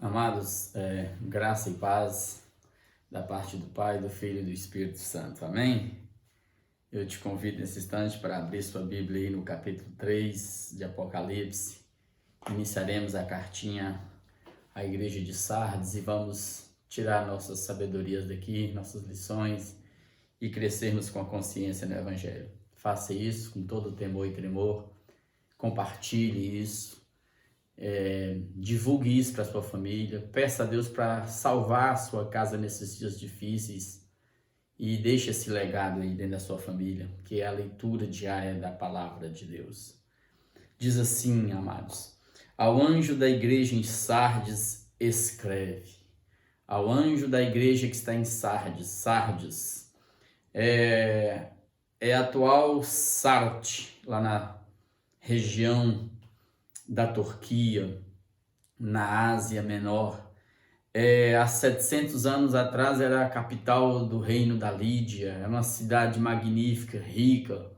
Amados, graça e paz da parte do Pai, do Filho e do Espírito Santo. Amém? Eu te convido nesse instante para abrir sua Bíblia aí no capítulo 3 de Apocalipse. Iniciaremos a cartinha à igreja de Sardes e vamos tirar nossas sabedorias daqui, nossas lições e crescermos com a consciência no Evangelho. Faça isso com todo temor e tremor, compartilhe isso. Divulgue isso para sua família, peça a Deus para salvar a sua casa nesses dias difíceis e deixe esse legado aí dentro da sua família, que é a leitura diária da palavra de Deus. Diz assim, amados: ao anjo da igreja em Sardes escreve. Ao anjo da igreja que está em Sardes. Sardes é a atual Sarte, lá na região da Turquia, na Ásia Menor. Há 700 anos atrás era a capital do reino da Lídia, é uma cidade magnífica, rica,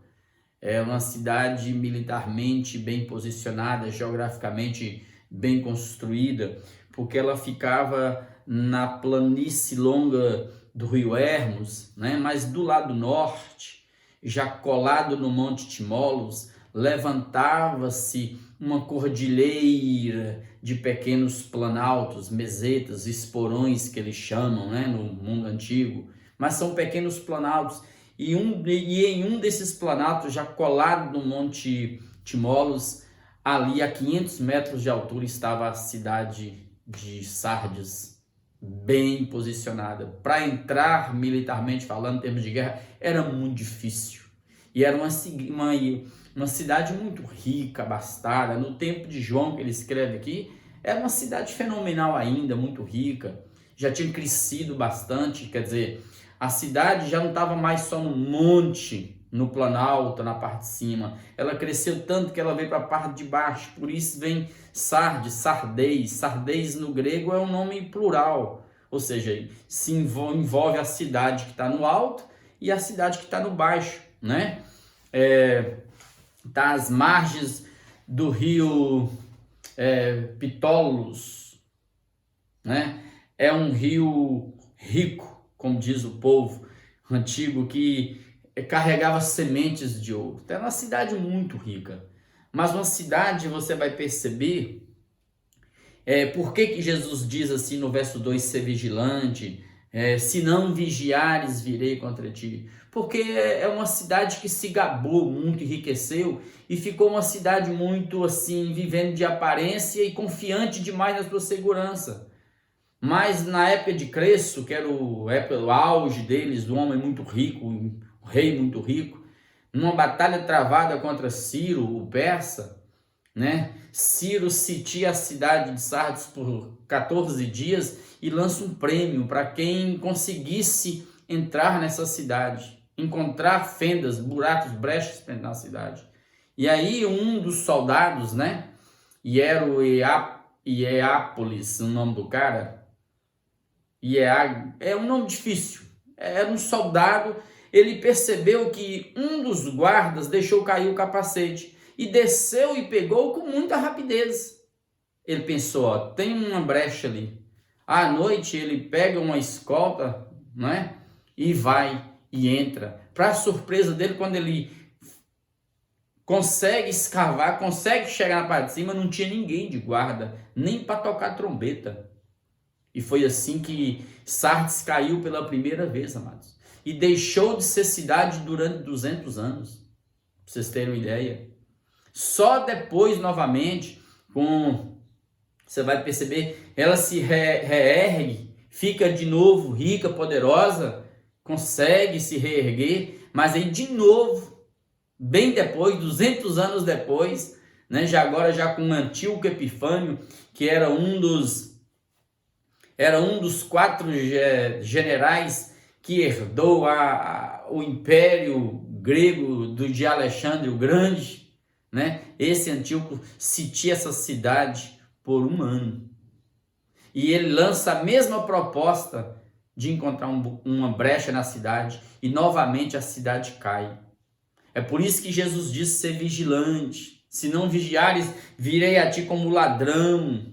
é uma cidade militarmente bem posicionada, geograficamente bem construída, porque ela ficava na planície longa do rio Hermos, né? Mas do lado norte, já colado no Monte Timolos, levantava-se uma cordilheira de pequenos planaltos, mesetas, esporões que eles chamam, né, no mundo antigo, mas são pequenos planaltos, e em um desses planaltos, já colado no Monte Timolos, ali a 500 metros de altura estava a cidade de Sardes, bem posicionada. Para entrar militarmente falando, em termos de guerra, era muito difícil, e era uma cidade muito rica, abastada. No tempo de João, que ele escreve aqui, era uma cidade fenomenal ainda, muito rica, já tinha crescido bastante, quer dizer, a cidade já não estava mais só no monte, no planalto, na parte de cima, ela cresceu tanto que ela veio para a parte de baixo, por isso vem Sardes, Sardes. Sardes no grego é um nome plural, ou seja, se envolve a cidade que está no alto e a cidade que está no baixo, né? Está às margens do rio Pitolos, né? É um rio rico, como diz o povo antigo, que carregava sementes de ouro. Então é uma cidade muito rica, mas uma cidade, você vai perceber, por que Jesus diz assim no verso 2, ser vigilante, se não vigiares, virei contra ti. Porque é uma cidade que se gabou muito, enriqueceu, e ficou uma cidade muito assim, vivendo de aparência e confiante demais na sua segurança. Mas na época de Creso, que era o auge deles, do homem muito rico, o rei muito rico, numa batalha travada contra Ciro, o persa, né? Ciro sitia a cidade de Sardes por 14 dias e lança um prêmio para quem conseguisse entrar nessa cidade, encontrar fendas, buracos, brechas na cidade. E aí um dos soldados, né? E era o Ieápolis, o nome do cara. É um nome difícil. Era um soldado. Ele percebeu que um dos guardas deixou cair o capacete e desceu e pegou com muita rapidez. Ele pensou, ó, tem uma brecha ali. À noite ele pega uma escolta, né? E vai e entra. Para surpresa dele, quando ele consegue escavar, consegue chegar na parte de cima, não tinha ninguém de guarda, nem para tocar trombeta. E foi assim que Sardes caiu pela primeira vez, amados. E deixou de ser cidade durante 200 anos. Para vocês terem uma ideia. Só depois, novamente, você vai perceber, ela se reergue, fica de novo rica, poderosa, consegue se reerguer, mas aí de novo, bem depois, 200 anos depois, né, já com Antíoco Epifânio, que era um dos 4 generais que herdou o império grego de Alexandre o Grande, né? Esse Antíoco sitia essa cidade por 1 ano. E ele lança a mesma proposta de encontrar uma brecha na cidade, e novamente a cidade cai. É por isso que Jesus disse ser vigilante. Se não vigiares, virei a ti como ladrão.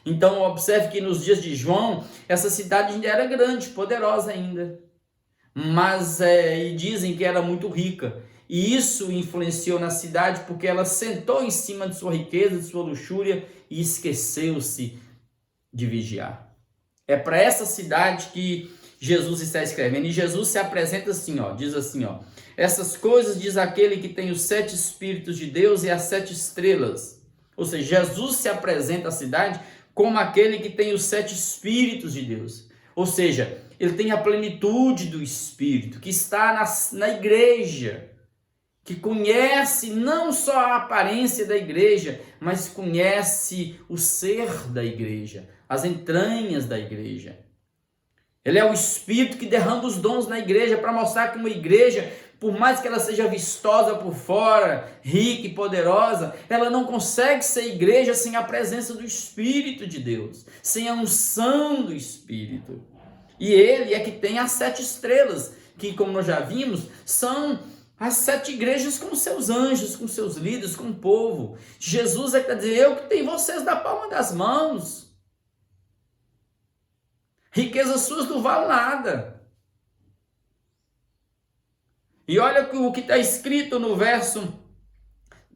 Então observe que nos dias de João, essa cidade ainda era grande, poderosa ainda. Mas e dizem que era muito rica. E isso influenciou na cidade porque ela sentou em cima de sua riqueza, de sua luxúria e esqueceu-se de vigiar. É para essa cidade que Jesus está escrevendo. E Jesus se apresenta assim, ó, diz assim, ó: essas coisas diz aquele que tem os 7 Espíritos de Deus e as 7 estrelas. Ou seja, Jesus se apresenta à cidade como aquele que tem os 7 Espíritos de Deus. Ou seja, ele tem a plenitude do Espírito, que está na igreja, que conhece não só a aparência da igreja, mas conhece o ser da igreja, as entranhas da igreja. Ele é o Espírito que derrama os dons na igreja para mostrar que uma igreja, por mais que ela seja vistosa por fora, rica e poderosa, ela não consegue ser igreja sem a presença do Espírito de Deus, sem a unção do Espírito. E ele é que tem as 7 estrelas, que, como nós já vimos, são as 7 igrejas com seus anjos, com seus líderes, com o povo. Jesus é que está dizendo: eu que tenho vocês na palma das mãos. Riquezas suas não valem nada. E olha o que está escrito no verso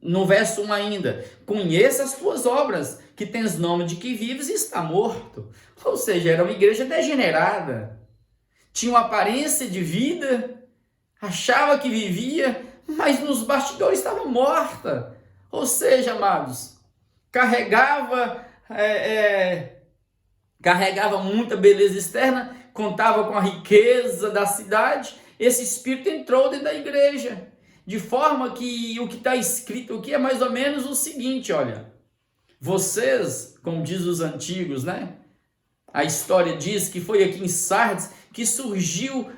1 ainda: conheça as tuas obras, que tens nome de que vives e está morto. Ou seja, era uma igreja degenerada, tinha uma aparência de vida, achava que vivia, mas nos bastidores estava morta. Ou seja, amados, carregava muita beleza externa, contava com a riqueza da cidade. Esse espírito entrou dentro da igreja, de forma que o que está escrito aqui é mais ou menos o seguinte: olha, vocês, como diz os antigos, né? A história diz que foi aqui em Sardes que surgiu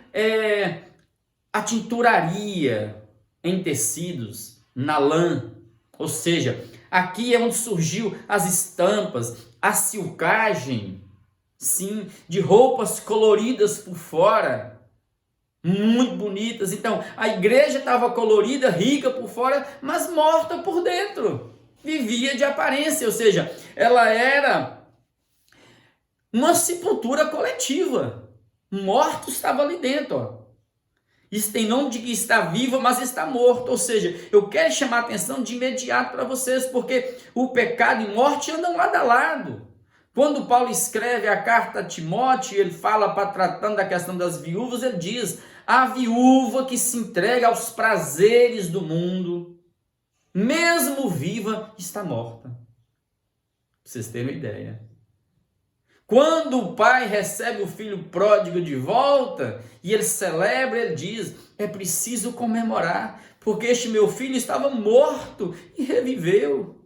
a tinturaria em tecidos, na lã. Ou seja, aqui é onde surgiu as estampas, a silcagem, sim, de roupas coloridas por fora, muito bonitas. Então, a igreja estava colorida, rica por fora, mas morta por dentro. Vivia de aparência, ou seja, ela era uma sepultura coletiva. Morto estava ali dentro, ó. Isso tem nome de que está vivo, mas está morto. Ou seja, eu quero chamar a atenção de imediato para vocês, porque o pecado e morte andam lado a lado. Quando Paulo escreve a carta a Timóteo, ele fala, tratando da questão das viúvas, ele diz: a viúva que se entrega aos prazeres do mundo, mesmo viva, está morta. Para vocês terem uma ideia. Quando o pai recebe o filho pródigo de volta e ele celebra, ele diz: é preciso comemorar, porque este meu filho estava morto e reviveu.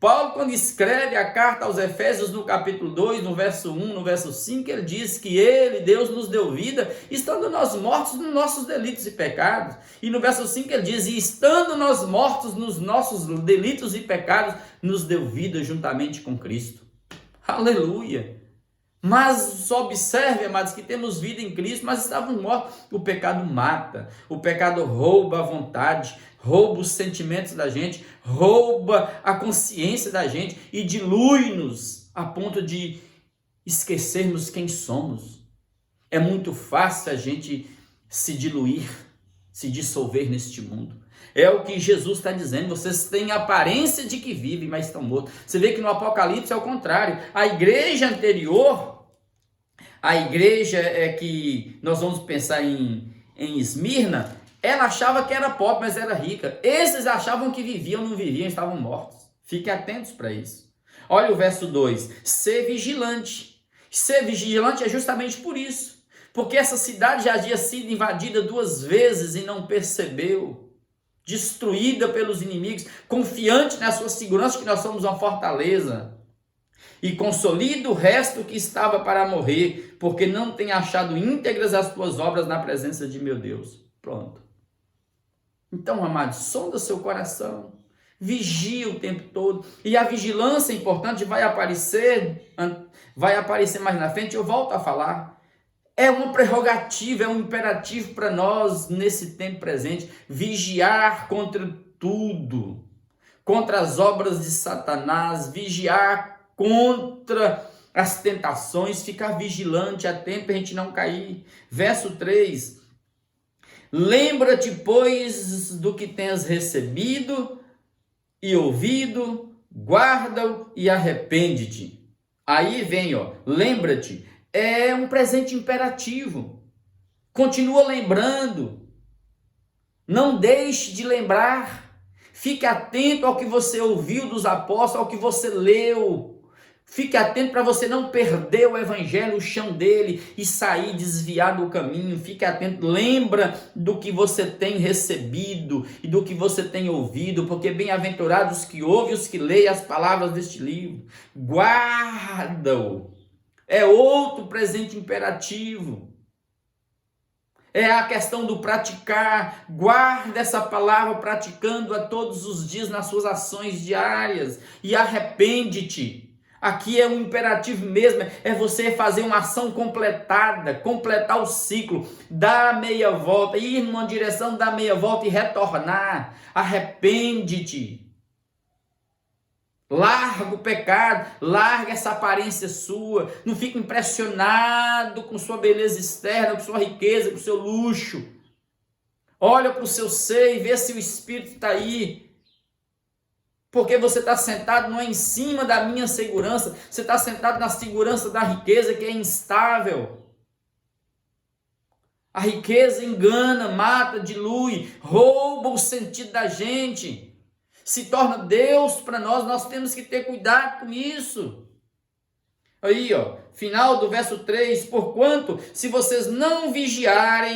Paulo, quando escreve a carta aos Efésios no capítulo 2, no verso 1, no verso 5, ele diz que Deus nos deu vida, estando nós mortos nos nossos delitos e pecados. E no verso 5 ele diz: e estando nós mortos nos nossos delitos e pecados, nos deu vida juntamente com Cristo. Aleluia! Mas observe, amados, que temos vida em Cristo, mas estávamos mortos. O pecado mata, o pecado rouba a vontade, rouba os sentimentos da gente, rouba a consciência da gente e dilui-nos a ponto de esquecermos quem somos. É muito fácil a gente se diluir, se dissolver neste mundo. É o que Jesus está dizendo: vocês têm aparência de que vivem, mas estão mortos. Você vê que no Apocalipse é o contrário. A igreja anterior, a igreja que nós vamos pensar em Esmirna, ela achava que era pobre, mas era rica. Esses achavam que viviam, não viviam, estavam mortos. Fiquem atentos para isso. Olha o verso 2: ser vigilante. Ser vigilante é justamente por isso, porque essa cidade já havia sido invadida 2 vezes e não percebeu. Destruída pelos inimigos, confiante na sua segurança que nós somos uma fortaleza, e consolida o resto que estava para morrer, porque não tem achado íntegras as tuas obras na presença de meu Deus. Pronto. Então, amados, sonda seu coração, vigia o tempo todo, e a vigilância é importante, vai aparecer mais na frente, eu volto a falar. É uma prerrogativa, é um imperativo para nós nesse tempo presente, vigiar contra tudo, contra as obras de Satanás, vigiar contra as tentações, ficar vigilante, atento para a gente não cair. Verso 3, lembra-te, pois, do que tens recebido e ouvido, guarda-o e arrepende-te. Aí vem, lembra-te, é um presente imperativo. Continua lembrando, não deixe de lembrar, fique atento ao que você ouviu dos apóstolos, ao que você leu. Fique atento para você não perder o evangelho, o chão dele e sair desviado do caminho. Fique atento, lembra do que você tem recebido e do que você tem ouvido, porque bem-aventurados os que ouvem e os que leem as palavras deste livro. Guarda-o. É outro presente imperativo. É a questão do praticar. Guarda essa palavra praticando-a todos os dias nas suas ações diárias e arrepende-te. Aqui é um imperativo mesmo, é você fazer uma ação completada, completar o ciclo, dar a meia volta, ir numa direção, dar a meia volta e retornar. Arrepende-te. Larga o pecado, larga essa aparência sua, não fique impressionado com sua beleza externa, com sua riqueza, com seu luxo. Olha para o seu ser e vê se o Espírito está aí. Porque você está sentado não é em cima da minha segurança, você está sentado na segurança da riqueza que é instável. A riqueza engana, mata, dilui, rouba o sentido da gente. Se torna Deus para nós, nós temos que ter cuidado com isso. Aí, final do verso 3, porquanto, se vocês não vigiares,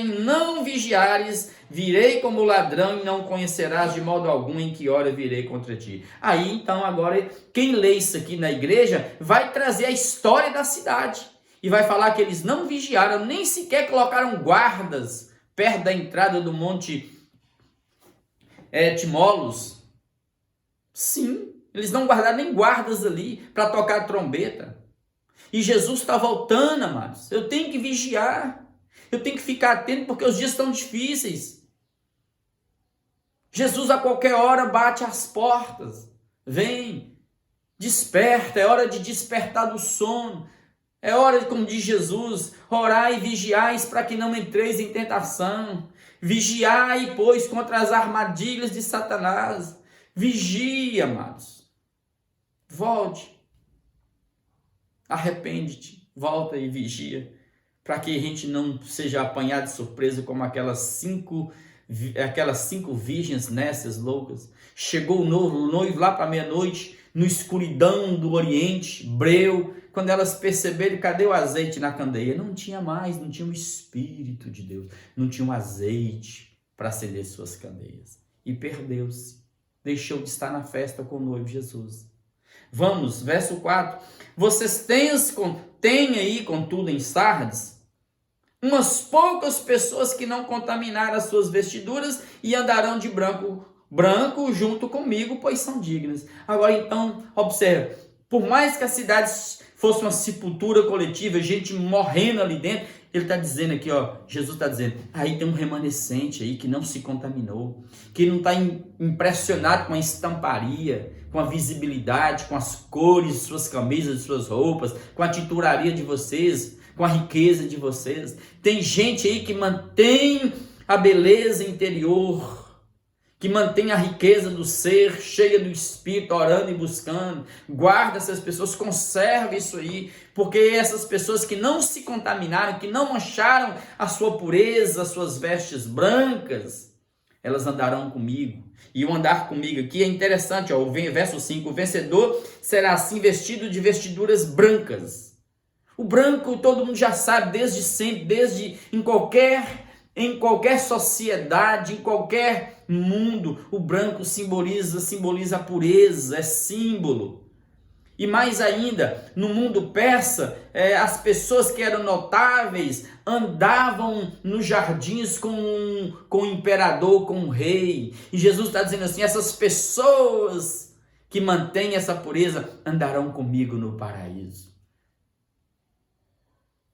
virei como ladrão e não conhecerás de modo algum em que hora virei contra ti. Aí, então, agora, quem lê isso aqui na igreja, vai trazer a história da cidade. E vai falar que eles não vigiaram, nem sequer colocaram guardas perto da entrada do monte Timolos. Sim, eles não guardaram nem guardas ali para tocar a trombeta. E Jesus está voltando, amados. Eu tenho que vigiar. Eu tenho que ficar atento porque os dias estão difíceis. Jesus a qualquer hora bate às portas. Vem, desperta. É hora de despertar do sono. É hora, como diz Jesus, orai e vigiais para que não entreis em tentação. Vigiai, pois, contra as armadilhas de Satanás. Vigia, amados. Volte. Arrepende-te, volta e vigia, para que a gente não seja apanhado de surpresa como aquelas cinco virgens nécias loucas. Chegou o noivo lá para meia-noite, no escuridão do Oriente, breu, quando elas perceberam, cadê o azeite na candeia? Não tinha mais, não tinha o Espírito de Deus, não tinha um azeite para acender suas candeias. E perdeu-se, deixou de estar na festa com o noivo Jesus. Vamos, verso 4. Vocês têm aí, contudo, em Sardes, umas poucas pessoas que não contaminaram as suas vestiduras e andarão de branco junto comigo, pois são dignas. Agora, então, observe, por mais que a cidade fosse uma sepultura coletiva, gente morrendo ali dentro, ele está dizendo aqui, Jesus está dizendo, aí tem um remanescente aí que não se contaminou, que não está impressionado com a estamparia, com a visibilidade, com as cores de suas camisas, de suas roupas, com a tinturaria de vocês, com a riqueza de vocês. Tem gente aí que mantém a beleza interior, que mantém a riqueza do ser, cheia do Espírito, orando e buscando. Guarda essas pessoas, conserva isso aí, porque essas pessoas que não se contaminaram, que não mancharam a sua pureza, as suas vestes brancas, elas andarão comigo. E o andar comigo aqui é interessante, o verso 5, o vencedor será assim vestido de vestiduras brancas. O branco todo mundo já sabe, desde sempre, em qualquer sociedade, em qualquer mundo, o branco simboliza a pureza, é símbolo. E mais ainda, no mundo persa, as pessoas que eram notáveis andavam nos jardins com o imperador, com o rei. E Jesus está dizendo assim, essas pessoas que mantêm essa pureza andarão comigo no paraíso.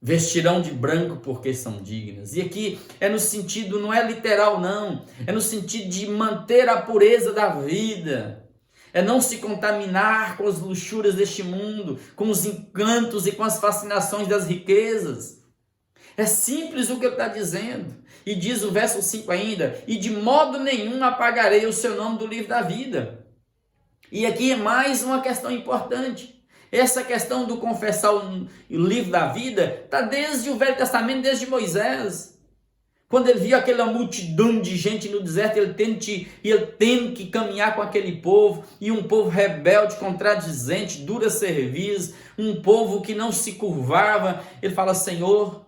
Vestirão de branco porque são dignas. E aqui é no sentido, não é literal não, é no sentido de manter a pureza da vida. É não se contaminar com as luxúrias deste mundo, com os encantos e com as fascinações das riquezas. É simples o que ele está dizendo. E diz o verso 5 ainda: e de modo nenhum apagarei o seu nome do livro da vida. E aqui é mais uma questão importante. Essa questão do confessar o livro da vida está desde o Velho Testamento, desde Moisés. Quando ele viu aquela multidão de gente no deserto, ele tendo que caminhar com aquele povo, e um povo rebelde, contradizente, dura serviço, um povo que não se curvava. Ele fala: Senhor,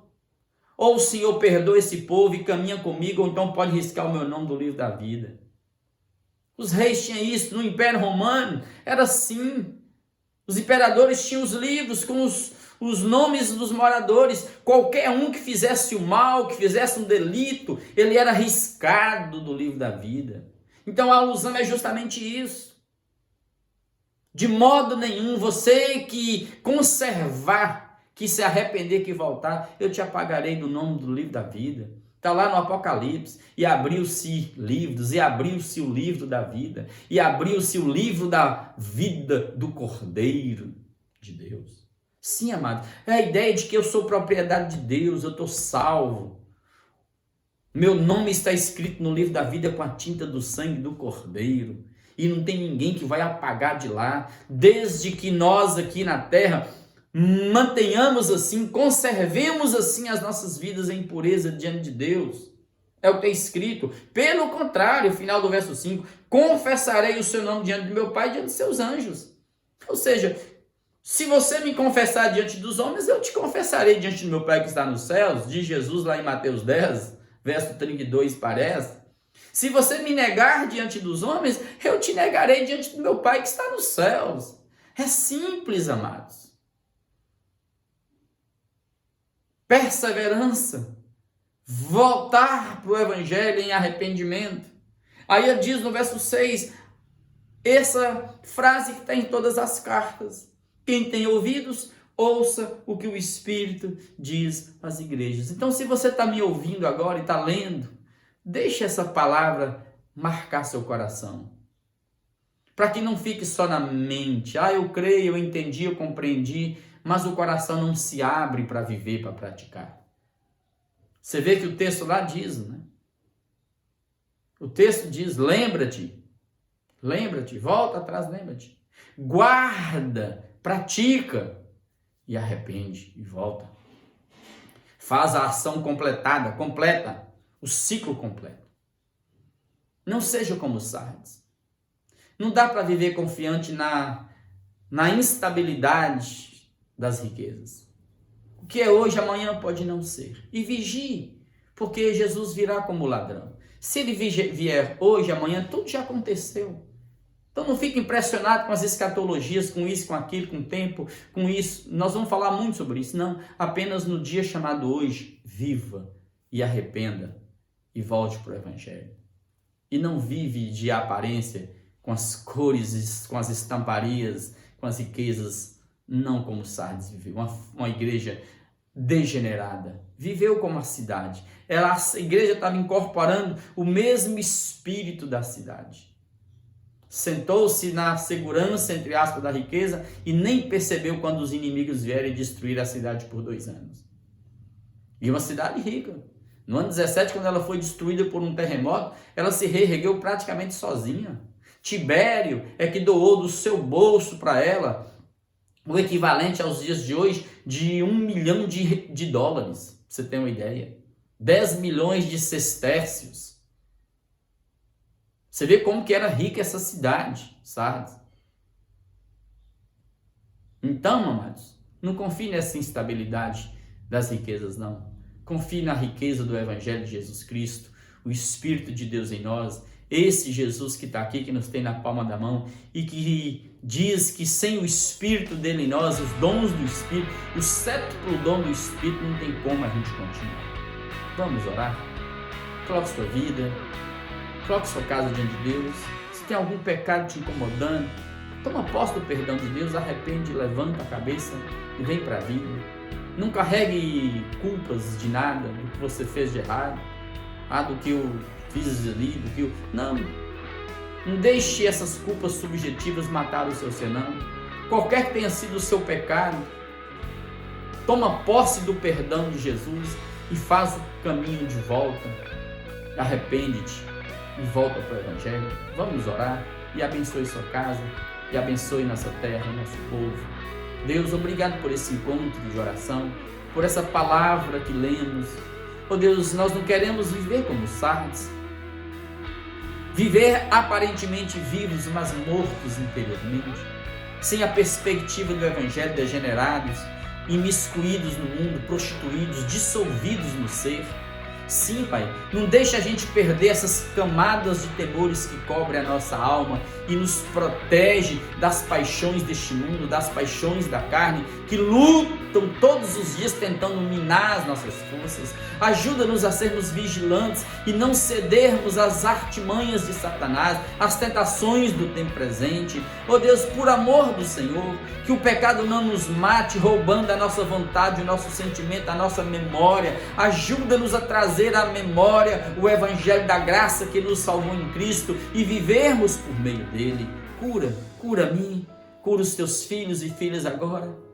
ou o Senhor perdoa esse povo e caminha comigo, ou então pode riscar o meu nome do livro da vida. Os reis tinham isso. No Império Romano era assim. Os imperadores tinham os livros com os nomes dos moradores. Qualquer um que fizesse o mal, que fizesse um delito, ele era riscado do livro da vida. Então a alusão é justamente isso. De modo nenhum, você que conservar, que se arrepender, que voltar, eu te apagarei do nome do livro da vida. Está lá no Apocalipse: e abriu-se livros, e abriu-se o livro da vida, e abriu-se o livro da vida do Cordeiro de Deus. Sim, amado, é a ideia de que eu sou propriedade de Deus, eu estou salvo. Meu nome está escrito no livro da vida com a tinta do sangue do Cordeiro, e não tem ninguém que vai apagar de lá, desde que nós aqui na terra mantenhamos assim, conservemos assim as nossas vidas em pureza diante de Deus. É o que está escrito. Pelo contrário, final do verso 5, confessarei o seu nome diante do meu Pai e diante de seus anjos. Ou seja, se você me confessar diante dos homens, eu te confessarei diante do meu Pai que está nos céus, diz Jesus lá em Mateus 10, verso 32 parece. Se você me negar diante dos homens, eu te negarei diante do meu Pai que está nos céus. É simples, amados. Perseverança, voltar para o Evangelho em arrependimento. Aí ele diz no verso 6, essa frase que está em todas as cartas: quem tem ouvidos, ouça o que o Espírito diz às igrejas. Então, se você está me ouvindo agora e está lendo, deixe essa palavra marcar seu coração, para que não fique só na mente. Eu creio, eu entendi, eu compreendi, mas o coração não se abre para viver, para praticar. Você vê que o texto lá diz, né? O texto diz: lembra-te, volta atrás, lembra-te, guarda, pratica e arrepende e volta. Faz a ação completa o ciclo completo. Não seja como Sardes. Não dá para viver confiante na instabilidade das riquezas. O que é hoje, amanhã pode não ser. E vigie, porque Jesus virá como ladrão. Se ele vier hoje, amanhã, tudo já aconteceu. Então não fique impressionado com as escatologias, com isso, com aquilo, com o tempo, com isso. Nós vamos falar muito sobre isso. Não, apenas no dia chamado hoje, viva e arrependa e volte para o Evangelho. E não vive de aparência, com as cores, com as estamparias, com as riquezas, não como Sardes viveu. Uma igreja degenerada. Viveu como a cidade. A igreja estava incorporando o mesmo espírito da cidade. Sentou-se na segurança, entre aspas, da riqueza e nem percebeu quando os inimigos vierem destruir a cidade por 2 anos. E uma cidade rica. No ano 17, quando ela foi destruída por um terremoto, ela se reergueu praticamente sozinha. Tibério é que doou do seu bolso para ela o equivalente aos dias de hoje de $1 milhão de dólares. Pra você ter uma ideia. 10 milhões de sestércios. Você vê como que era rica essa cidade, sabe? Então, amados, não confie nessa instabilidade das riquezas, não. Confie na riqueza do Evangelho de Jesus Cristo, o Espírito de Deus em nós, esse Jesus que está aqui, que nos tem na palma da mão e que diz que sem o Espírito dele em nós, os dons do Espírito, o sétuplo dom do Espírito, não tem como a gente continuar. Vamos orar? Coloque sua vida, coloque sua casa diante de Deus. Se tem algum pecado te incomodando, toma posse do perdão de Deus, arrepende, levanta a cabeça e vem para a vida. Não carregue culpas de nada, do que você fez de errado, do que eu fiz ali, do que eu... Não. Não deixe essas culpas subjetivas matar o seu senão. Qualquer que tenha sido o seu pecado, toma posse do perdão de Jesus e faz o caminho de volta. Arrepende-te e volta para o Evangelho. Vamos orar e abençoe sua casa, e abençoe nossa terra, nosso povo. Deus, obrigado por esse encontro de oração, por essa palavra que lemos. Oh Deus, nós não queremos viver como Sardes, viver aparentemente vivos, mas mortos interiormente, sem a perspectiva do Evangelho, degenerados, imiscuídos no mundo, prostituídos, dissolvidos no ser. Sim, Pai, não deixa a gente perder essas camadas de temores que cobrem a nossa alma e nos protege das paixões deste mundo, das paixões da carne, que lutam todos os dias tentando minar as nossas forças. Ajuda-nos a sermos vigilantes e não cedermos às artimanhas de Satanás, às tentações do tempo presente. Oh Deus, por amor do Senhor, que o pecado não nos mate, roubando a nossa vontade, o nosso sentimento, a nossa memória. Ajuda-nos a trazer à memória o Evangelho da graça que nos salvou em Cristo e vivermos por meio dele. Cura a mim, cura os teus filhos e filhas agora.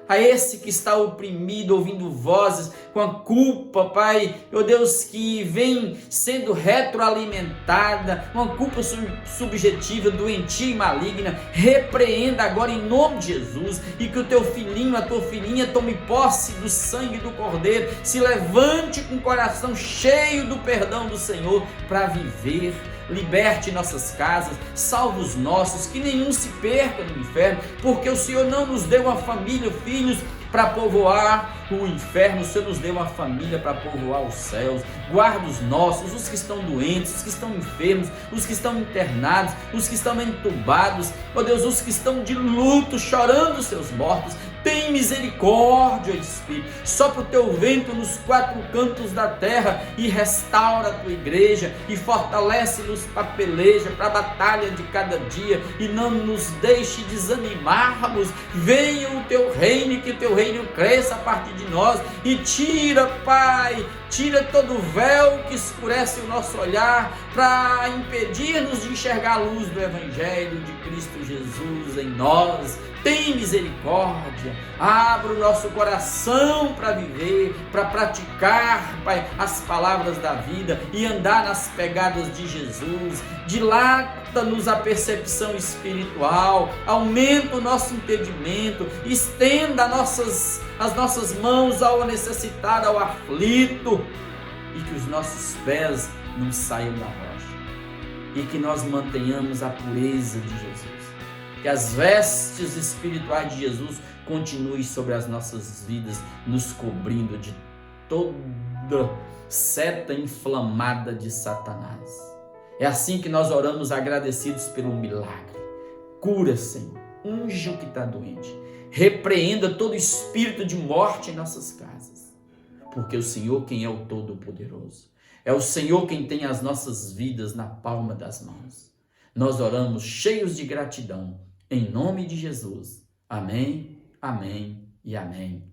A esse que está oprimido, ouvindo vozes com a culpa, Pai, ó Deus, que vem sendo retroalimentada, uma culpa subjetiva, doentia e maligna, repreenda agora em nome de Jesus, e que o teu filhinho, a tua filhinha tome posse do sangue do Cordeiro, se levante com o coração cheio do perdão do Senhor para viver. Liberte nossas casas, salve os nossos, que nenhum se perca no inferno, porque o Senhor não nos deu uma família, filhos, para povoar o inferno. O Senhor nos deu uma família para povoar os céus. Guarda os nossos, os que estão doentes, os que estão enfermos, os que estão internados, os que estão entubados, ó Deus, os que estão de luto, chorando os seus mortos. Tem misericórdia, Espírito, sopra o teu vento nos quatro cantos da terra e restaura a tua igreja e fortalece-nos para a peleja, para a batalha de cada dia, e não nos deixe desanimarmos. Venha o teu reino e que o teu reino cresça a partir de nós, e tira, Pai, tira todo o véu que escurece o nosso olhar para impedir-nos de enxergar a luz do Evangelho de Cristo Jesus em nós. Tem misericórdia, abra o nosso coração para viver, para praticar, Pai, as palavras da vida e andar nas pegadas de Jesus. Dilata-nos a percepção espiritual, aumenta o nosso entendimento, estenda as nossas mãos ao necessitado, ao aflito, e que os nossos pés não saiam da rocha, e que nós mantenhamos a pureza de Jesus. Que as vestes espirituais de Jesus continuem sobre as nossas vidas, nos cobrindo de toda seta inflamada de Satanás. É assim que nós oramos, agradecidos pelo milagre. Cura, Senhor, unge o que está doente, repreenda todo espírito de morte em nossas casas, porque o Senhor quem é o Todo-Poderoso, é o Senhor quem tem as nossas vidas na palma das mãos. Nós oramos cheios de gratidão, em nome de Jesus. Amém, amém e amém.